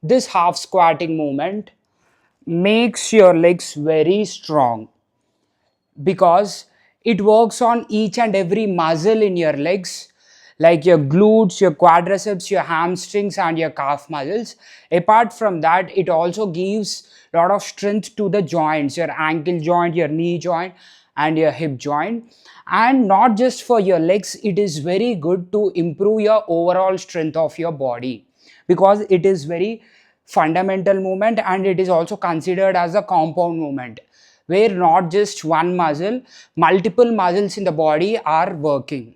This half squatting movement makes your legs very strong because it works on each and every muscle in your legs, like your glutes, your quadriceps, your hamstrings, and your calf muscles. Apart from that, it also gives a lot of strength to the joints, your ankle joint, your knee joint, and your hip joint. And not just for your legs, it is very good to improve your overall strength of your body because it is very fundamental movement, and it is also considered as a compound movement where not just one muscle, multiple muscles in the body are working.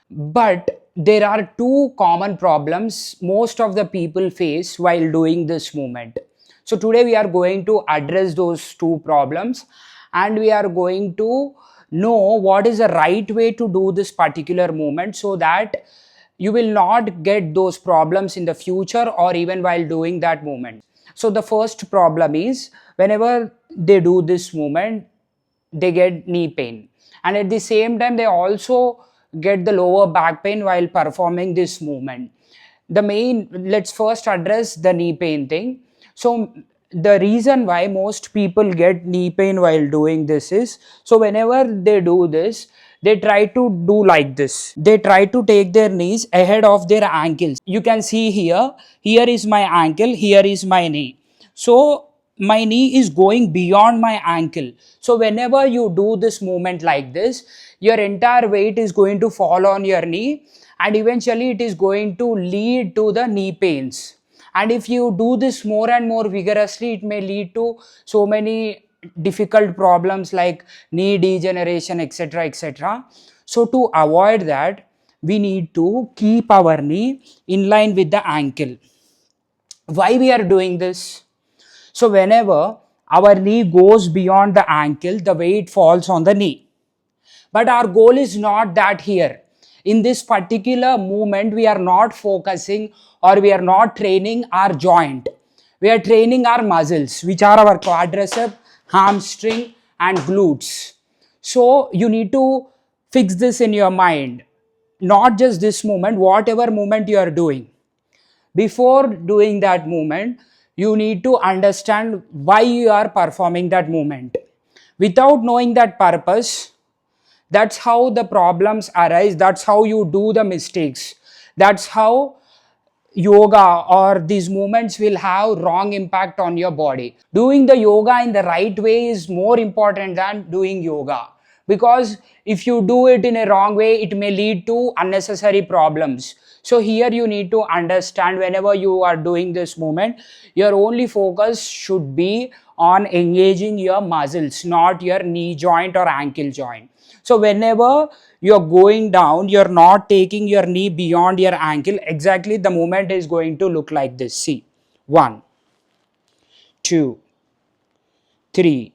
But there are two common problems most of the people face while doing this movement. So today we are going to address those two problems, and we are going to know what is the right way to do this particular movement so that you will not get those problems in the future or even while doing that movement. So the first problem is whenever they do this movement, they get knee pain, and at the same time they also get the lower back pain while performing this movement. Let's first address the knee pain thing. So the reason why most people get knee pain while doing this is, so whenever they do this, they try to do like this. They try to take their knees ahead of their ankles. You can see here is my ankle, here is my knee. So my knee is going beyond my ankle. So whenever you do this movement like this, your entire weight is going to fall on your knee, and eventually it is going to lead to the knee pains. And if you do this more and more vigorously, it may lead to so many difficult problems like knee degeneration, etc., etc. So to avoid that, we need to keep our knee in line with the ankle. Why we are doing this? So whenever our knee goes beyond the ankle, the weight falls on the knee. But our goal is not that here. In this particular movement, we are not focusing or we are not training our joint. We are training our muscles, which are our quadricep, hamstring, and glutes. So you need to fix this in your mind. Not just this movement, whatever movement you are doing. Before doing that movement, you need to understand why you are performing that movement. Without knowing that purpose, that's how the problems arise, that's how you do the mistakes, that's how yoga or these movements will have wrong impact on your body. Doing the yoga in the right way is more important than doing yoga, because if you do it in a wrong way, it may lead to unnecessary problems. So here you need to understand, whenever you are doing this movement, your only focus should be on engaging your muscles, not your knee joint or ankle joint. So whenever you're going down, you're not taking your knee beyond your ankle. Exactly, the movement is going to look like this. See, 1, 2, 3,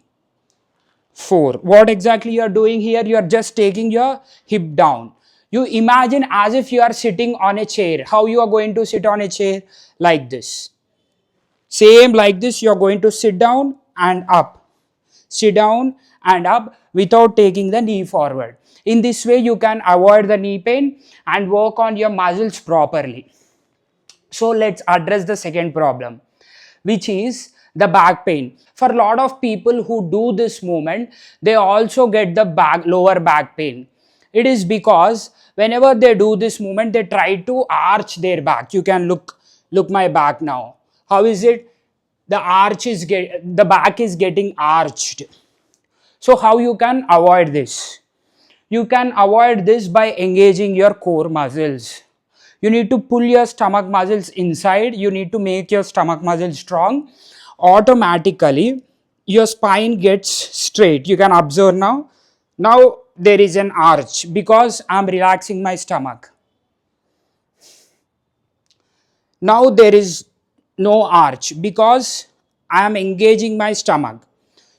4. What exactly you are doing here? You are just taking your hip down. You imagine as if you are sitting on a chair. How you are going to sit on a chair? Like this. Same like this, you are going to sit down and up. Sit down and up without taking the knee forward. In this way, you can avoid the knee pain and work on your muscles properly. So let's address the second problem, which is the back pain. For a lot of people who do this movement, they also get the lower back pain. It is because whenever they do this movement, they try to arch their back. You can look my back now. How is it? The back is getting arched. So how you can avoid this? You can avoid this by engaging your core muscles. You need to pull your stomach muscles inside. You need to make your stomach muscles strong. Automatically, your spine gets straight. You can observe now. Now there is an arch because I am relaxing my stomach. Now there is no arch because I am engaging my stomach.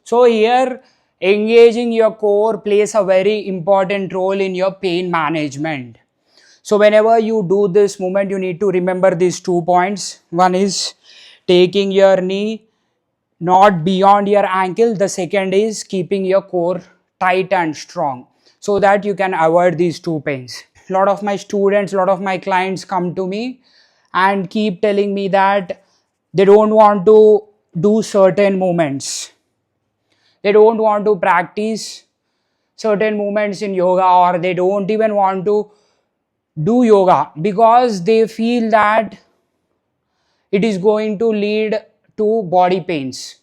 So here engaging your core plays a very important role in your pain management. So whenever you do this movement, you need to remember these 2 points. One is taking your knee not beyond your ankle. The second is keeping your core tight and strong so that you can avoid these two pains. A lot of my students, a lot of my clients come to me and keep telling me that They don't want to do certain movements. They don't want to practice certain movements in yoga, or they don't even want to do yoga because they feel that it is going to lead to body pains.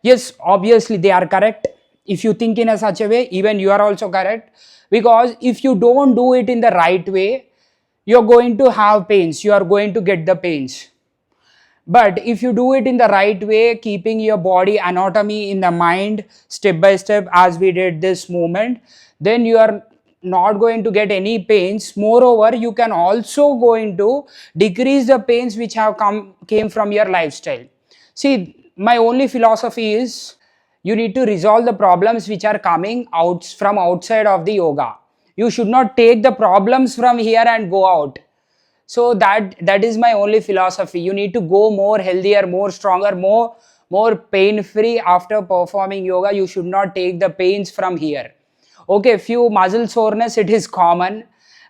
Yes, obviously they are correct. If you think in a such a way, even you are also correct. Because if you don't do it in the right way, you're going to have pains. You are going to get the pains. But if you do it in the right way, keeping your body anatomy in the mind step by step as we did this movement, then you are not going to get any pains. Moreover, you can also going to decrease the pains which have came from your lifestyle. See, my only philosophy is you need to resolve the problems which are coming out from outside of the yoga. You should not take the problems from here and go out. So that is my only philosophy. You need to go more healthier, more stronger, more pain free after performing yoga. You should not take the pains from here. Okay, few muscle soreness, it is common,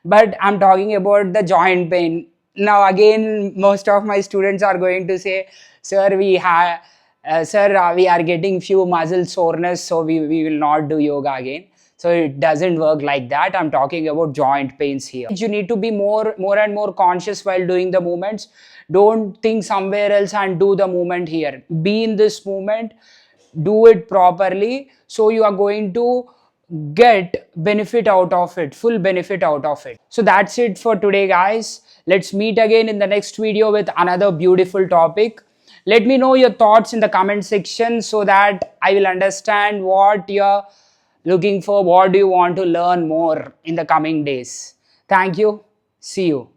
but I'm talking about the joint pain. Now again, most of my students are going to say, sir, we are getting few muscle soreness, so we will not do yoga again. So it doesn't work like that. I'm talking about joint pains here. You need to be more and more conscious while doing the movements. Don't think somewhere else and do the movement here. Be in this movement, do it properly, so you are going to get benefit out of it, full benefit out of it. So that's it for today, guys. Let's meet again in the next video with another beautiful topic. Let me know your thoughts in the comment section so that I will understand what you're looking for, what do you want to learn more in the coming days. Thank you. See you.